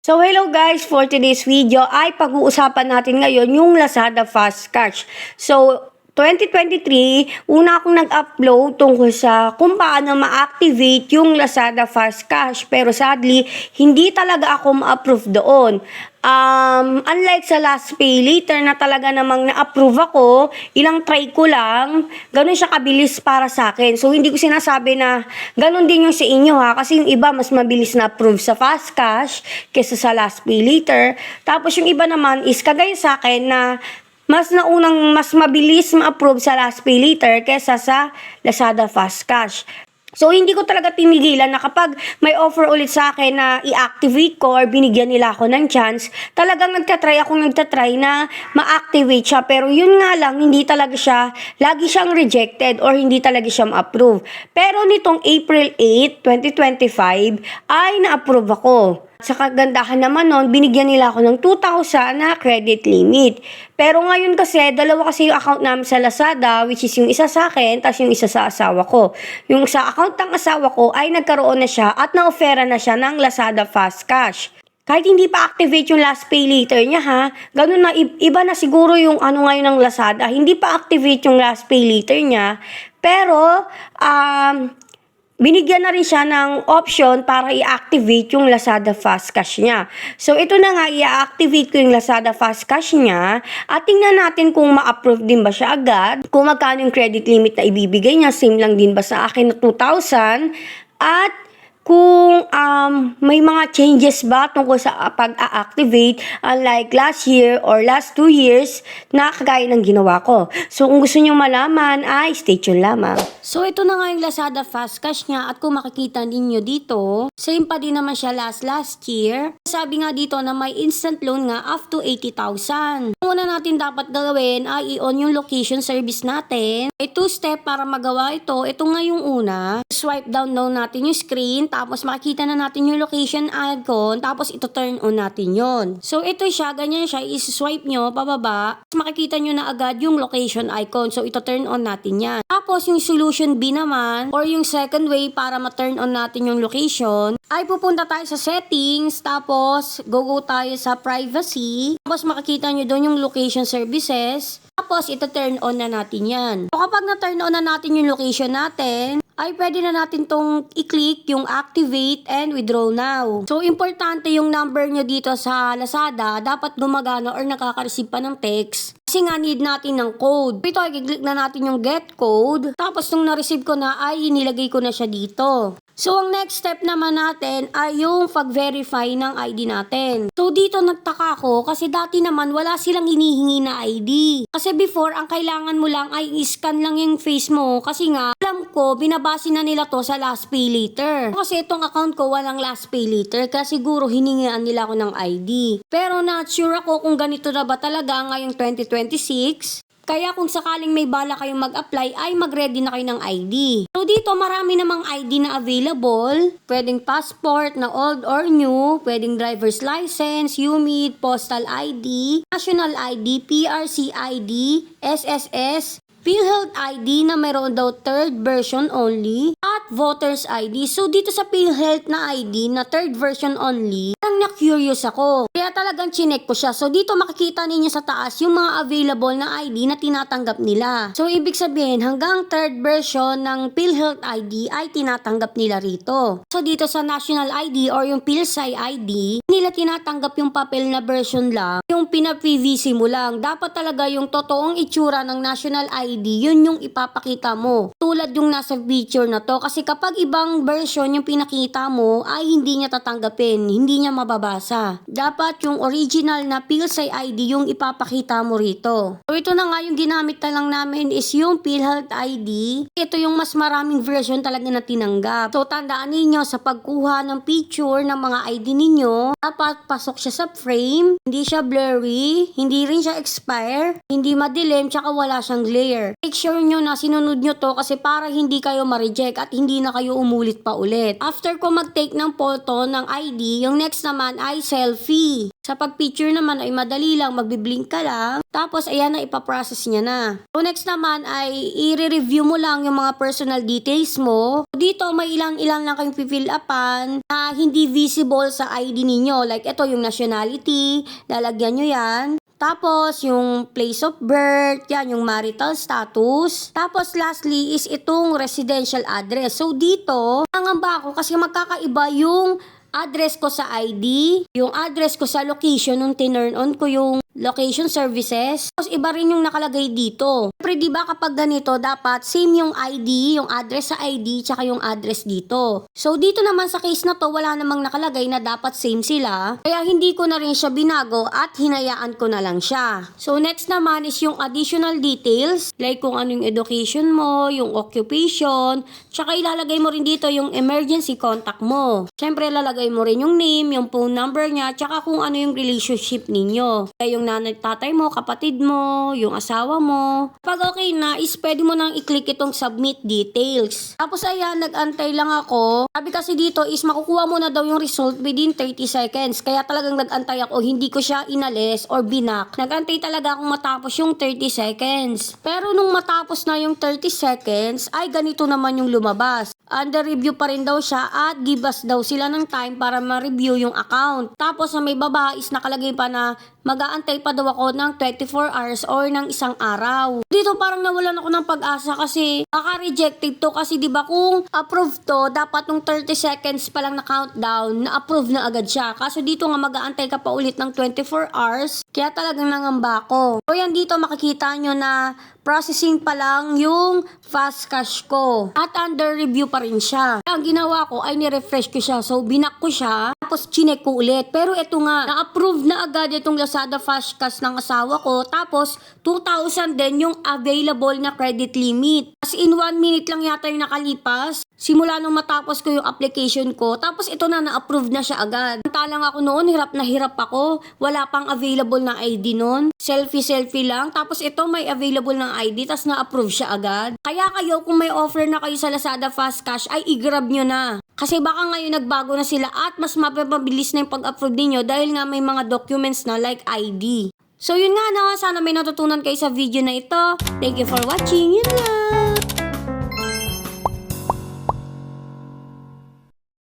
So hello guys, for today's video ay pag-uusapan natin ngayon yung Lazada Fast Cash. So 2023, una akong nag-upload tungkol sa kung paano ma-activate yung Lazada Fast Cash. Pero sadly, hindi talaga ako ma-approve doon. Unlike sa last pay later na talaga namang na-approve ako, ilang try ko lang, ganun siya kabilis para sa akin. So hindi ko sinasabi na ganun din yung sa inyo ha, kasi yung iba mas mabilis na approve sa fast cash kesa sa last pay later. Tapos yung iba naman is kagaya sa akin na mas mabilis ma-approve sa last pay later kesa sa Lazada Fast Cash. So, hindi ko talaga tinigilan na kapag may offer ulit sa akin na i-activate ko or binigyan nila ako ng chance, talagang nagtatry na ma-activate siya. Pero yun nga lang, hindi talaga siya, lagi siyang rejected or hindi talaga siya ma-approve. Pero nitong April 8, 2025, ay na-approve ako. Sa kagandahan naman nun, binigyan nila ako ng 2,000 na credit limit. Pero ngayon kasi, dalawa kasi yung account namin sa Lazada, which is yung isa sa akin, tapos yung isa sa asawa ko. Yung sa account ng asawa ko ay nagkaroon na siya at na-offera na siya ng Lazada Fast Cash. Kahit hindi pa activate yung last pay later niya ha, ganun na, iba na siguro yung ano ngayon ng Lazada, hindi pa activate yung last pay later niya, pero binigyan na rin siya ng option para i-activate yung Lazada Fast Cash niya. So, ito na nga, i-activate ko yung Lazada Fast Cash niya at tingnan natin kung ma-approve din ba siya agad, kung magkano yung credit limit na ibibigay niya, same lang din ba sa akin na 2,000, at kung may mga changes ba tungkol sa pag-a-activate unlike last year or last 2 years na kagaya ng ginawa ko. So kung gusto nyo malaman ay stay tuned lamang. So ito na nga yung Lazada Fast Cash niya at kung makikita ninyo dito, same pa din naman siya last year. Sabi nga dito na may instant loan nga up to 80,000. Ang una natin dapat gawin ay i-on yung location service natin. May 2-step para magawa ito. Ito nga yung una. Swipe down natin yung screen. Tapos makikita na natin yung location icon. Tapos ito turn on natin yon. So ito siya, ganyan siya. I-swipe nyo pababa. Makikita nyo na agad yung location icon. So ito turn on natin yan. Tapos yung solution B naman or yung second way para ma-turn on natin yung location ay pupunta tayo sa settings. Tapos go tayo sa privacy. Tapos makikita nyo doon yung location services. Tapos ito turn on na natin yan. So kapag na-turn on na natin yung location natin, ay pwede na natin tong i-click yung activate and withdraw now. So, importante yung number nyo dito sa Lazada, dapat gumagana or nakaka-receive pa ng text. Kasi nga need natin ng code. Ito ay i-click na natin yung get code. Tapos nung na-receive ko na ay inilagay ko na siya dito. So, ang next step naman natin ay yung pag-verify ng ID natin. So, dito nagtaka ako kasi dati naman wala silang hinihingi na ID. Kasi before, ang kailangan mo lang ay i-scan lang yung face mo. Kasi nga, alam ko, binabase na nila to sa last pay later. Kasi itong account ko walang last pay later kaya siguro hiningian nila ako ng ID. Pero not sure ako kung ganito na ba talaga ngayong 2026. Kaya kung sakaling may bala kayong mag-apply ay mag-ready na kayo ng ID. So dito marami namang ID na available. Pwedeng passport na old or new, pwedeng driver's license, UMID, postal ID, national ID, PRC ID, SSS, PhilHealth ID na mayroon daw third version only at voters ID. So dito sa PhilHealth na ID na third version only, lang na-curious ako. Kaya talagang chinek ko siya. So dito makikita ninyo sa taas yung mga available na ID na tinatanggap nila. So ibig sabihin hanggang third version ng PhilHealth ID ay tinatanggap nila rito. So dito sa national ID or yung PhilSci ID, nila tinatanggap yung papel na version lang. Yung pina-PVC mo lang. Dapat talaga yung totoong itsura ng national ID, yun yung ipapakita mo. Tulad yung nasa picture na to. Kasi kapag ibang version yung pinakita mo, ay hindi niya tatanggapin. Hindi niya mababasa. Dapat yung original na PhilSci ID yung ipapakita mo rito. So ito na nga yung ginamit na lang namin is yung PhilHealth ID. Ito yung mas maraming version talaga na tinanggap. So tandaan ninyo sa pagkuha ng picture ng mga ID ninyo, dapat pasok siya sa frame, hindi siya blurry, hindi rin siya expire, hindi madilim, tsaka wala siyang glare. share. Make sure nyo na sinunod nyo to kasi para hindi kayo ma-reject at hindi na kayo umulit pa ulit. After ko mag-take ng photo ng ID, yung next naman ay selfie. Sa pag-picture naman ay madali lang, magbiblink ka lang. Tapos ayan na, ipaprocess niya na. So next naman ay i-review mo lang yung mga personal details mo. Dito may ilang-ilang lang kayong fill upan na hindi visible sa ID ninyo. Like ito yung nationality, lalagyan nyo yan. Tapos, yung place of birth, yan, yung marital status. Tapos, lastly, is itong residential address. So, dito, nangamba ako kasi magkakaiba yung address ko sa ID, yung address ko sa location nung tinurn on ko yung location services. Tapos, iba rin yung nakalagay dito. Siyempre, di ba kapag ganito, dapat same yung ID, yung address sa ID, tsaka yung address dito. So, dito naman sa case na to, wala namang nakalagay na dapat same sila. Kaya, hindi ko na rin siya binago at hinayaan ko na lang siya. So, next naman is yung additional details, like kung ano yung education mo, yung occupation, tsaka ilalagay mo rin dito yung emergency contact mo. Siyempre, ilalagay mo rin yung name, yung phone number niya, tsaka kung ano yung relationship ninyo. Kaya yung nanay, tatay mo, kapatid mo, yung asawa mo. Pag okay na, is pwede mo nang i-click itong submit details. Tapos ayan, nag-antay lang ako. Sabi kasi dito is makukuha mo na daw yung result within 30 seconds. Kaya talagang nag-antay ako, hindi ko siya inalis or binak. Nag-antay talaga akong matapos yung 30 seconds. Pero nung matapos na yung 30 seconds, ay ganito naman yung lumabas. Under review pa rin daw siya at give us daw sila ng time para ma-review yung account. Tapos sa may baba is nakalagay pa na mag-aantay pa daw ako ng 24 hours or ng isang araw. Dito parang nawalan ako ng pag-asa kasi baka-rejected to kasi diba kung approved to, dapat nung 30 seconds pa lang na countdown, na-approve na agad siya. Kaso dito nga mag-aantay ka pa ulit ng 24 hours, kaya talagang nangamba ko. So yan dito makikita nyo na processing pa lang yung fast cash ko. At under review pa rin siya. Ang ginawa ko ay ni-refresh ko siya. So, binak ko siya. Tapos, chinek ko ulit. Pero ito nga, na-approve na agad itong Lazada fast cash ng asawa ko. Tapos, 2,000 din yung available na credit limit. As in 1 minute lang yata yung nakalipas. Simula nung matapos ko yung application ko. Tapos, ito na-approve na siya agad. Talang ako noon, hirap na hirap ako. Wala pang available na ID noon. Selfie lang. Tapos, ito may available ng ID, tas na-approve siya agad. Kaya kayo, kung may offer na kayo sa Lazada Fast Cash, ay i-grab nyo na. Kasi baka ngayon nagbago na sila at mas mapapabilis na yung pag-approve ninyo dahil nga may mga documents na like ID. So yun nga no, sana may natutunan kayo sa video na ito. Thank you for watching. Yun lang.